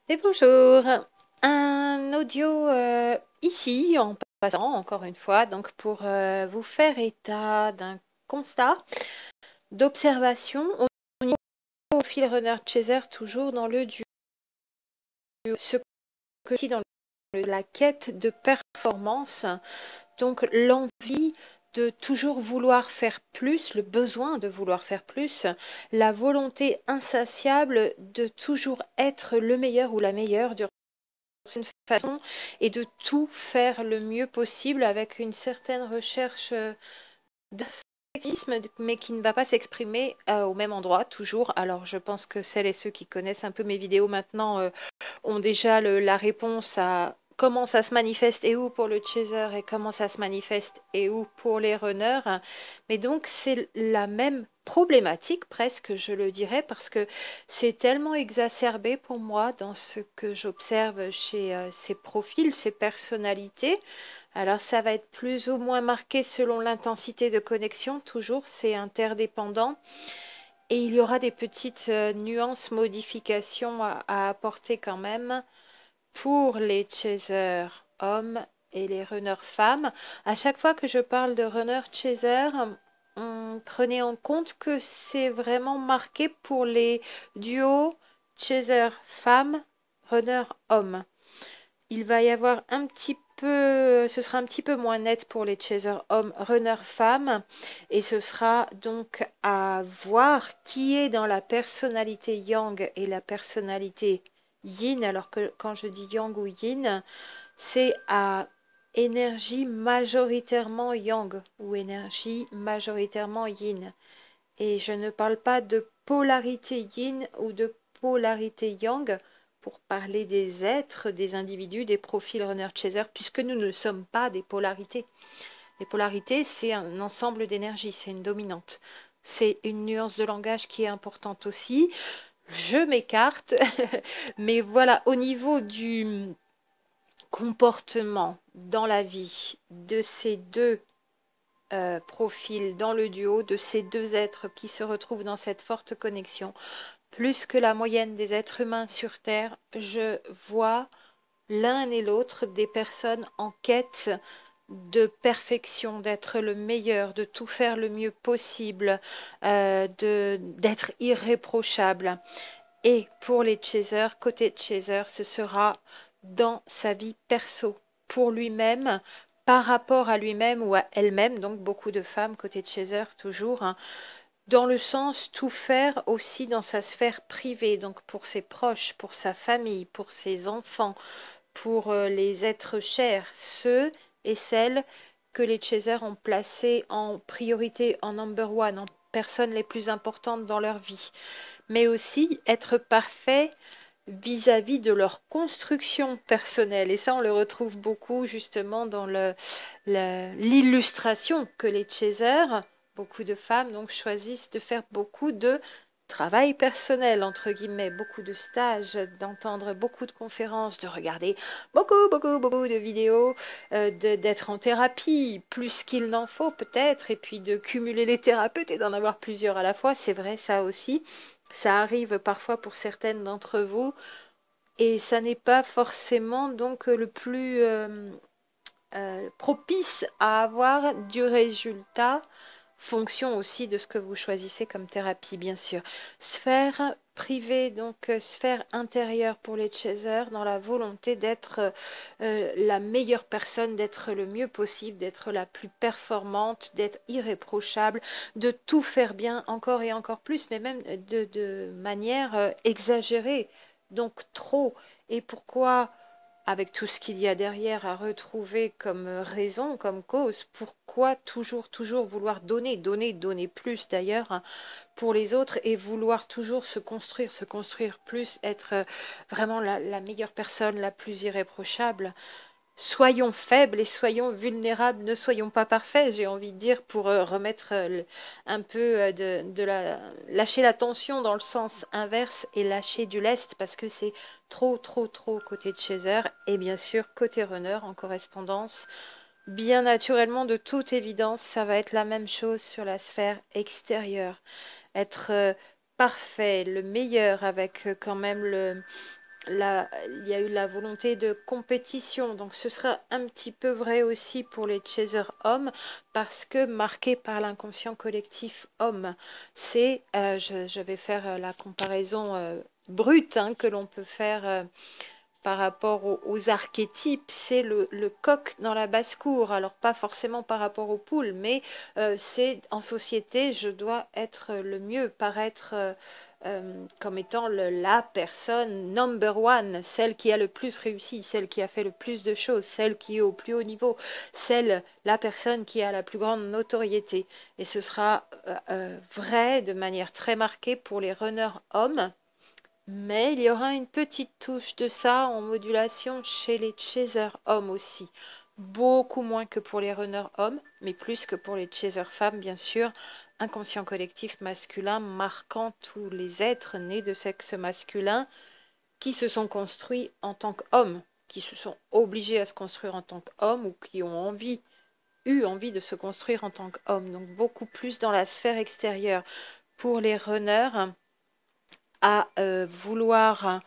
Et bonjour, un audio ici en passant encore une fois, donc pour vous faire état d'un constat d'observation au niveau profil runner chaser toujours dans le duo, ce que aussi dans la quête de performance, donc l'envie de toujours vouloir faire plus, le besoin de vouloir faire plus, la volonté insatiable de toujours être le meilleur ou la meilleure d'une façon et de tout faire le mieux possible avec une certaine recherche de perfectionnisme, mais qui ne va pas s'exprimer au même endroit toujours. Alors je pense que celles et ceux qui connaissent un peu mes vidéos maintenant ont déjà la réponse à comment ça se manifeste et où pour le chaser et comment ça se manifeste et où pour les runners. Mais donc c'est la même problématique presque, je le dirais, parce que c'est tellement exacerbé pour moi dans ce que j'observe chez ces profils, ces personnalités. Alors ça va être plus ou moins marqué selon l'intensité de connexion, toujours c'est interdépendant. Et il y aura des petites nuances, modifications à apporter quand même pour les chasers hommes et les runners femmes. À chaque fois que je parle de runner chaser, prenez en compte que c'est vraiment marqué pour les duos chaser femmes, runner homme. Il va y avoir un petit peu, ce sera un petit peu moins net pour les chasers hommes, runner femmes, et ce sera donc à voir qui est dans la personnalité yang et la personnalité yin. Alors que quand je dis yang ou yin, c'est à énergie majoritairement yang ou énergie majoritairement yin. Et je ne parle pas de polarité yin ou de polarité yang pour parler des êtres, des individus, des profils runner-chaser, puisque nous ne sommes pas des polarités. Les polarités, c'est un ensemble d'énergie, c'est une dominante. C'est une nuance de langage qui est importante aussi. Je m'écarte, mais voilà, au niveau du comportement dans la vie de ces deux profils dans le duo, de ces deux êtres qui se retrouvent dans cette forte connexion, plus que la moyenne des êtres humains sur Terre, je vois l'un et l'autre des personnes en quête de perfection, d'être le meilleur, de tout faire le mieux possible, d'être irréprochable. Et pour les chasers, côté chaser, ce sera dans sa vie perso, pour lui-même, par rapport à lui-même ou à elle-même, donc beaucoup de femmes côté chaser toujours, hein, dans le sens tout faire aussi dans sa sphère privée, donc pour ses proches, pour sa famille, pour ses enfants, pour les êtres chers, ceux et celles que les chasers ont placés en priorité, en number one, en personnes les plus importantes dans leur vie, mais aussi être parfait vis-à-vis de leur construction personnelle. Et ça, on le retrouve beaucoup justement dans l'illustration que les chasers, beaucoup de femmes donc choisissent de faire beaucoup de travail personnel, entre guillemets, beaucoup de stages, d'entendre beaucoup de conférences, de regarder beaucoup de vidéos, d'être en thérapie, plus qu'il n'en faut peut-être, et puis de cumuler les thérapeutes et d'en avoir plusieurs à la fois, c'est vrai ça aussi. Ça arrive parfois pour certaines d'entre vous, et ça n'est pas forcément donc le plus propice à avoir du résultat, fonction aussi de ce que vous choisissez comme thérapie, bien sûr. Sphère privée, donc sphère intérieure pour les chasers, dans la volonté d'être la meilleure personne, d'être le mieux possible, d'être la plus performante, d'être irréprochable, de tout faire bien encore et encore plus, mais même de manière exagérée, donc trop. Et pourquoi avec tout ce qu'il y a derrière à retrouver comme raison, comme cause, pourquoi toujours vouloir donner plus d'ailleurs hein, pour les autres et vouloir toujours se construire plus, être vraiment la meilleure personne, la plus irréprochable. Soyons faibles et soyons vulnérables, ne soyons pas parfaits, j'ai envie de dire, pour remettre un peu lâcher la tension dans le sens inverse et lâcher du lest parce que c'est trop côté de chaser et bien sûr côté runner en correspondance. Bien naturellement, de toute évidence, ça va être la même chose sur la sphère extérieure. Être parfait, le meilleur avec quand même il y a eu la volonté de compétition. Donc ce sera un petit peu vrai aussi pour les chasers hommes, parce que marqué par l'inconscient collectif homme, je vais faire la comparaison brute que l'on peut faire par rapport aux archétypes, c'est le coq dans la basse-cour. Alors pas forcément par rapport aux poules, mais c'est en société, je dois être le mieux, paraître comme étant la personne number one, celle qui a le plus réussi, celle qui a fait le plus de choses, celle qui est au plus haut niveau, la personne qui a la plus grande notoriété. Et ce sera vrai de manière très marquée pour les runners hommes. Mais il y aura une petite touche de ça en modulation chez les chasers hommes aussi. Beaucoup moins que pour les runners hommes, mais plus que pour les chasers femmes, bien sûr. Inconscient collectif masculin marquant tous les êtres nés de sexe masculin qui se sont construits en tant qu'hommes, qui se sont obligés à se construire en tant qu'hommes ou qui ont eu envie de se construire en tant qu'hommes. Donc beaucoup plus dans la sphère extérieure. Pour les runners, à vouloir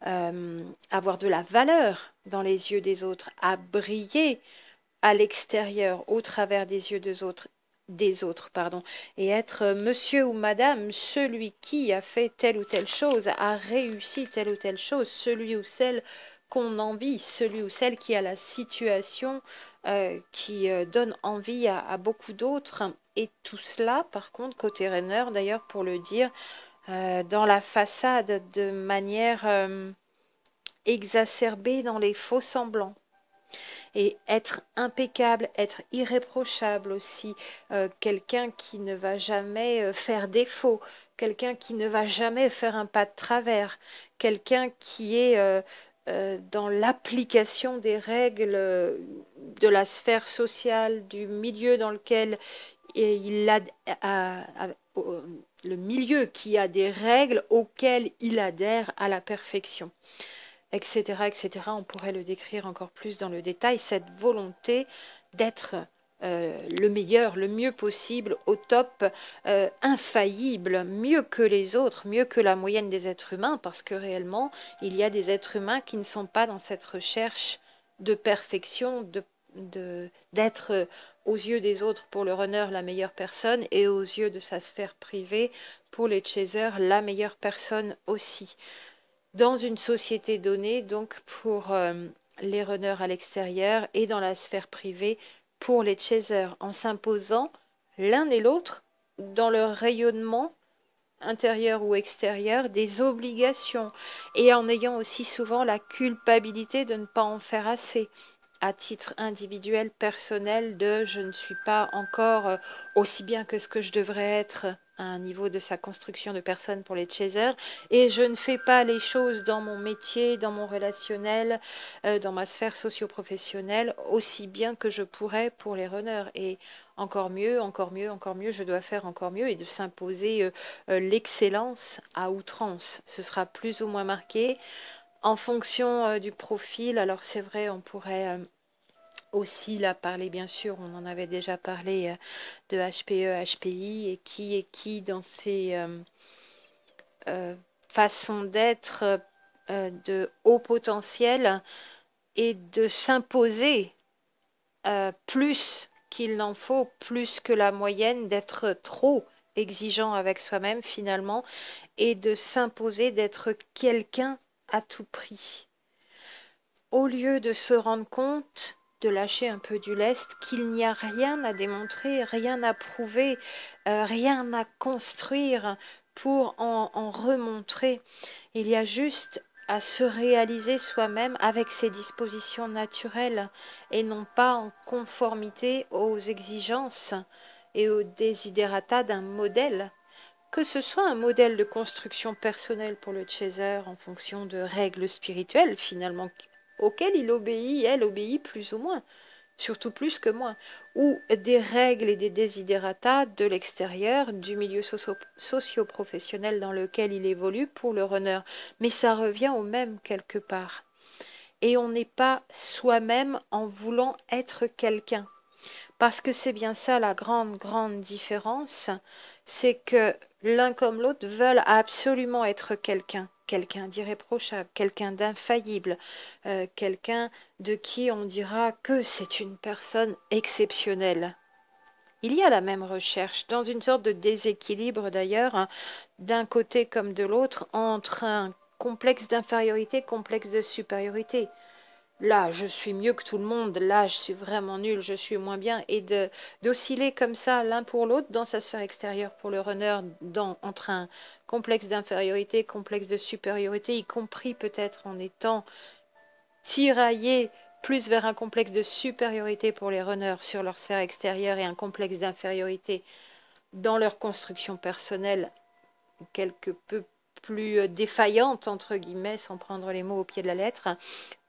avoir de la valeur dans les yeux des autres, à briller à l'extérieur, au travers des yeux des autres, pardon, et être monsieur ou madame, celui qui a fait telle ou telle chose, a réussi telle ou telle chose, celui ou celle qu'on envie, celui ou celle qui a la situation qui donne envie à beaucoup d'autres. Et tout cela, par contre, côté Renner, d'ailleurs, pour le dire, dans la façade de manière exacerbée dans les faux semblants. Et être impeccable, être irréprochable aussi, quelqu'un qui ne va jamais faire défaut, quelqu'un qui ne va jamais faire un pas de travers, quelqu'un qui est dans l'application des règles de la sphère sociale, du milieu dans lequel il le milieu qui a des règles auxquelles il adhère à la perfection, etc., etc. On pourrait le décrire encore plus dans le détail, cette volonté d'être le meilleur, le mieux possible, au top, infaillible, mieux que les autres, mieux que la moyenne des êtres humains, parce que réellement, il y a des êtres humains qui ne sont pas dans cette recherche de perfection, d'être aux yeux des autres pour le runner la meilleure personne et aux yeux de sa sphère privée pour les chasers la meilleure personne aussi. Dans une société donnée, donc pour les runners à l'extérieur et dans la sphère privée pour les chasers, en s'imposant l'un et l'autre dans leur rayonnement intérieur ou extérieur des obligations et en ayant aussi souvent la culpabilité de ne pas en faire assez à titre individuel, personnel, de je ne suis pas encore aussi bien que ce que je devrais être à un niveau de sa construction de personne pour les chasers, et je ne fais pas les choses dans mon métier, dans mon relationnel, dans ma sphère socio-professionnelle aussi bien que je pourrais pour les runners. Et encore mieux, encore mieux, encore mieux, je dois faire encore mieux, et de s'imposer l'excellence à outrance. Ce sera plus ou moins marqué en fonction du profil. Alors c'est vrai, on pourrait aussi là parler, bien sûr, on en avait déjà parlé de HPE, HPI, et qui dans ses façons d'être de haut potentiel et de s'imposer plus qu'il n'en faut, plus que la moyenne, d'être trop exigeant avec soi-même finalement, et de s'imposer d'être quelqu'un à tout prix. Au lieu de se rendre compte, de lâcher un peu du lest, qu'il n'y a rien à démontrer, rien à prouver, rien à construire pour en remontrer. Il y a juste à se réaliser soi-même avec ses dispositions naturelles et non pas en conformité aux exigences et aux desiderata d'un modèle, que ce soit un modèle de construction personnelle pour le chaser en fonction de règles spirituelles finalement auxquelles il obéit, elle obéit plus ou moins, surtout plus que moi, ou des règles et des desiderata de l'extérieur, du milieu socio-professionnel dans lequel il évolue pour le runner. Mais ça revient au même quelque part. Et on n'est pas soi-même en voulant être quelqu'un. Parce que c'est bien ça la grande, grande différence, c'est que l'un comme l'autre veulent absolument être quelqu'un. quelqu'un d'irréprochable, quelqu'un d'infaillible, quelqu'un de qui on dira que c'est une personne exceptionnelle. Il y a la même recherche, dans une sorte de déséquilibre d'ailleurs, hein, d'un côté comme de l'autre, entre un complexe d'infériorité, complexe de supériorité. Là, je suis mieux que tout le monde, là, je suis vraiment nul, je suis moins bien, et d'osciller comme ça l'un pour l'autre dans sa sphère extérieure pour le runner, entre un complexe d'infériorité, complexe de supériorité, y compris peut-être en étant tiraillé plus vers un complexe de supériorité pour les runners sur leur sphère extérieure et un complexe d'infériorité dans leur construction personnelle quelque peu plus défaillante, entre guillemets, sans prendre les mots au pied de la lettre,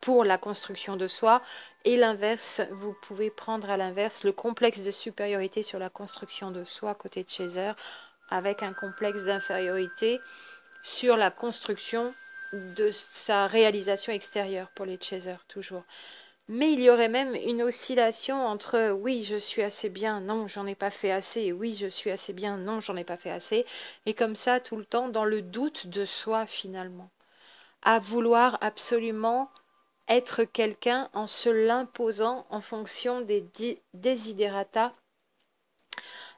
pour la construction de soi. Et l'inverse, vous pouvez prendre à l'inverse le complexe de supériorité sur la construction de soi côté de Chaser, avec un complexe d'infériorité sur la construction de sa réalisation extérieure pour les chasers, toujours. Mais il y aurait même une oscillation entre oui, je suis assez bien, non, j'en ai pas fait assez, oui, je suis assez bien, non, j'en ai pas fait assez, et comme ça tout le temps dans le doute de soi finalement, à vouloir absolument être quelqu'un en se l'imposant en fonction des desiderata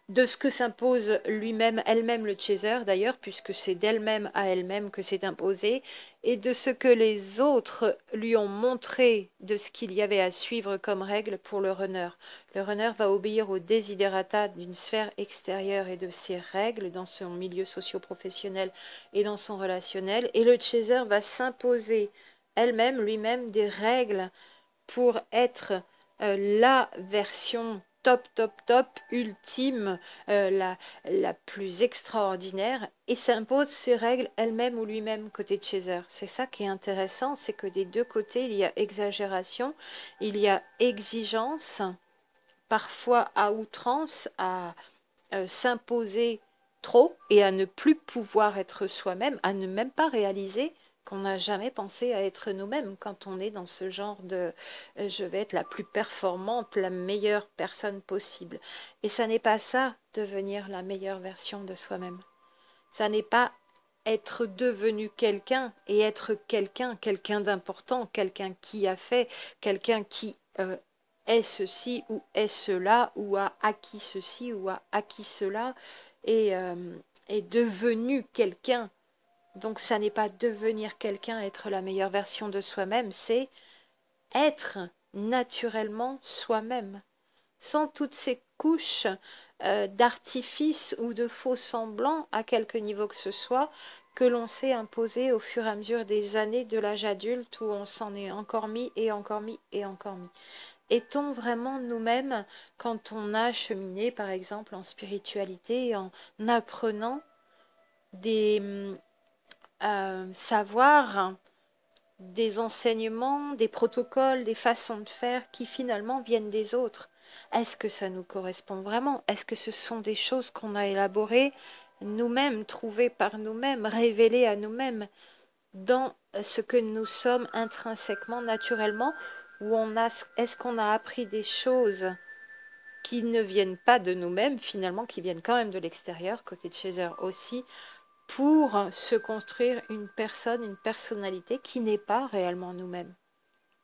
de ce que s'impose lui-même, elle-même le chaser d'ailleurs, puisque c'est d'elle-même à elle-même que c'est imposé, et de ce que les autres lui ont montré de ce qu'il y avait à suivre comme règle pour le runner. Le runner va obéir aux desiderata d'une sphère extérieure et de ses règles dans son milieu socio-professionnel et dans son relationnel, et le chaser va s'imposer elle-même, lui-même, des règles pour être la version top, top, top, ultime, la plus extraordinaire, et s'impose ses règles elle-même ou lui-même côté de Chaser. C'est ça qui est intéressant, c'est que des deux côtés, il y a exagération, il y a exigence, parfois à outrance, à s'imposer trop et à ne plus pouvoir être soi-même, à ne même pas réaliser qu'on n'a jamais pensé à être nous-mêmes quand on est dans ce genre de je vais être la plus performante, la meilleure personne possible. Et ça n'est pas ça, devenir la meilleure version de soi-même. Ça n'est pas être devenu quelqu'un et être quelqu'un, quelqu'un d'important, quelqu'un qui a fait, quelqu'un qui est ceci ou est cela, ou a acquis ceci ou a acquis cela, et est devenu quelqu'un. Donc ça n'est pas devenir quelqu'un, être la meilleure version de soi-même, c'est être naturellement soi-même, sans toutes ces couches d'artifice ou de faux semblants à quelque niveau que ce soit, que l'on s'est imposé au fur et à mesure des années de l'âge adulte où on s'en est encore mis et encore mis et encore mis. Est-on vraiment nous-mêmes quand on a cheminé, par exemple, en spiritualité, en apprenant des savoirs, des enseignements, des protocoles, des façons de faire qui finalement viennent des autres? Est-ce que ça nous correspond vraiment? Est-ce que ce sont des choses qu'on a élaborées nous-mêmes, trouvées par nous-mêmes, révélées à nous-mêmes dans ce que nous sommes intrinsèquement, naturellement, ou est-ce qu'on a appris des choses qui ne viennent pas de nous-mêmes, finalement, qui viennent quand même de l'extérieur, côté de Chaser aussi, pour se construire une personne, une personnalité qui n'est pas réellement nous-mêmes.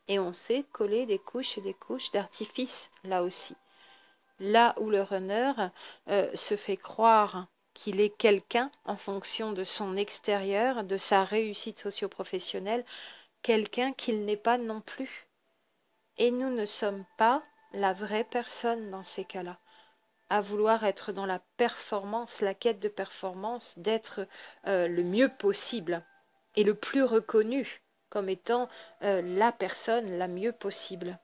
Et on sait coller des couches et des couches d'artifice, là aussi. Là où le runner se fait croire qu'il est quelqu'un en fonction de son extérieur, de sa réussite socio-professionnelle, quelqu'un qu'il n'est pas non plus. Et nous ne sommes pas la vraie personne dans ces cas-là, à vouloir être dans la performance, la quête de performance, d'être le mieux possible et le plus reconnu comme étant la personne la mieux possible.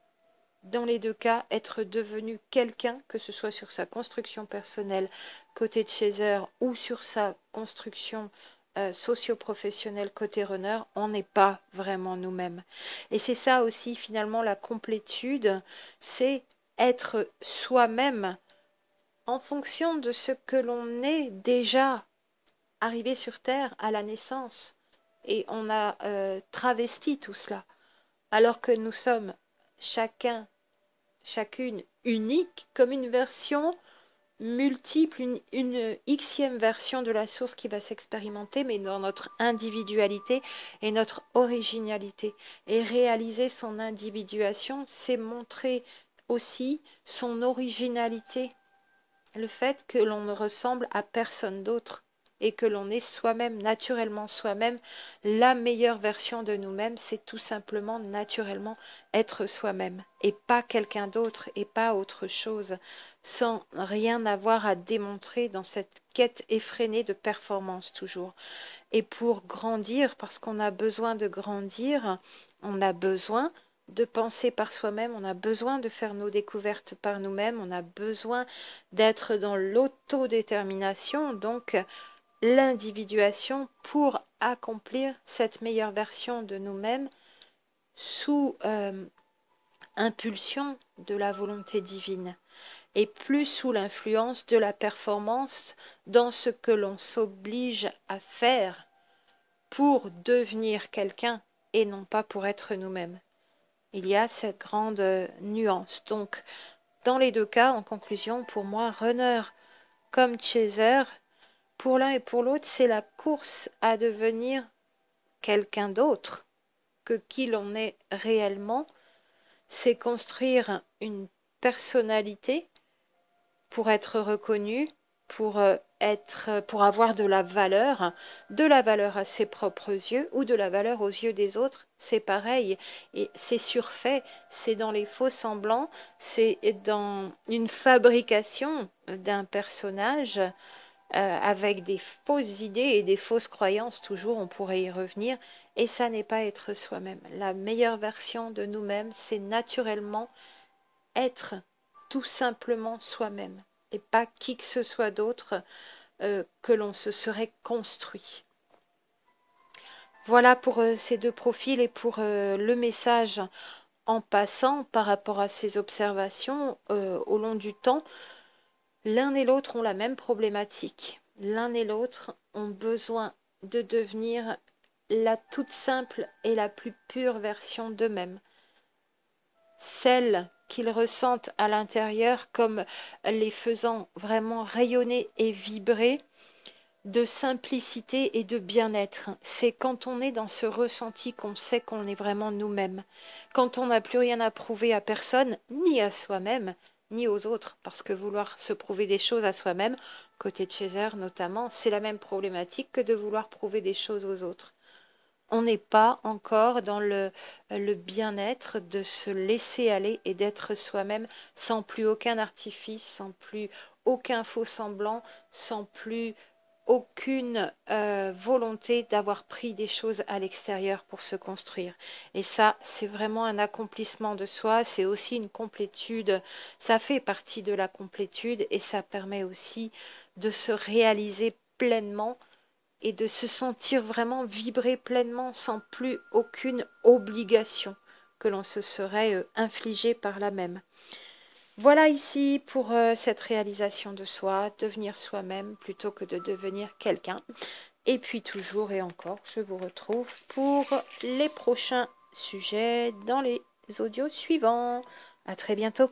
Dans les deux cas, être devenu quelqu'un, que ce soit sur sa construction personnelle côté de Chaser ou sur sa construction socio-professionnelle côté runner, on n'est pas vraiment nous-mêmes. Et c'est ça aussi finalement la complétude, c'est être soi-même en fonction de ce que l'on est déjà arrivé sur Terre à la naissance. Et on a travesti tout cela, alors que nous sommes chacun, chacune unique, comme une version multiple, une xème version de la source qui va s'expérimenter, mais dans notre individualité et notre originalité. Et réaliser son individuation, c'est montrer aussi son originalité, le fait que l'on ne ressemble à personne d'autre et que l'on est soi-même, naturellement soi-même. La meilleure version de nous-mêmes, c'est tout simplement naturellement être soi-même et pas quelqu'un d'autre et pas autre chose, sans rien avoir à démontrer dans cette quête effrénée de performance toujours. Et pour grandir, parce qu'on a besoin de grandir, on a besoin de penser par soi-même, on a besoin de faire nos découvertes par nous-mêmes, on a besoin d'être dans l'autodétermination, donc l'individuation pour accomplir cette meilleure version de nous-mêmes sous impulsion de la volonté divine et plus sous l'influence de la performance dans ce que l'on s'oblige à faire pour devenir quelqu'un et non pas pour être nous-mêmes. Il y a cette grande nuance. Donc, dans les deux cas, en conclusion, pour moi, runner comme chaser, pour l'un et pour l'autre, c'est la course à devenir quelqu'un d'autre que qui l'on est réellement. C'est construire une personnalité pour être reconnu, pour avoir de la valeur à ses propres yeux ou de la valeur aux yeux des autres, c'est pareil. Et c'est surfait, c'est dans les faux semblants, c'est dans une fabrication d'un personnage avec des fausses idées et des fausses croyances, toujours, on pourrait y revenir, et ça n'est pas être soi-même. La meilleure version de nous-mêmes, c'est naturellement être tout simplement soi-même, et pas qui que ce soit d'autre que l'on se serait construit. Voilà pour ces deux profils et pour le message en passant par rapport à ces observations au long du temps. L'un et l'autre ont la même problématique. L'un et l'autre ont besoin de devenir la toute simple et la plus pure version d'eux-mêmes. Celle qu'ils ressentent à l'intérieur comme les faisant vraiment rayonner et vibrer de simplicité et de bien-être. C'est quand on est dans ce ressenti qu'on sait qu'on est vraiment nous-mêmes. Quand on n'a plus rien à prouver à personne, ni à soi-même, ni aux autres, parce que vouloir se prouver des choses à soi-même, côté de Chaser notamment, c'est la même problématique que de vouloir prouver des choses aux autres. On n'est pas encore dans le bien-être de se laisser aller et d'être soi-même sans plus aucun artifice, sans plus aucun faux semblant, sans plus aucune volonté d'avoir pris des choses à l'extérieur pour se construire. Et ça, c'est vraiment un accomplissement de soi, c'est aussi une complétude, ça fait partie de la complétude et ça permet aussi de se réaliser pleinement et de se sentir vraiment vibrer pleinement sans plus aucune obligation que l'on se serait infligée par la même. Voilà ici pour cette réalisation de soi, devenir soi-même plutôt que de devenir quelqu'un. Et puis toujours et encore, je vous retrouve pour les prochains sujets dans les audios suivants. À très bientôt.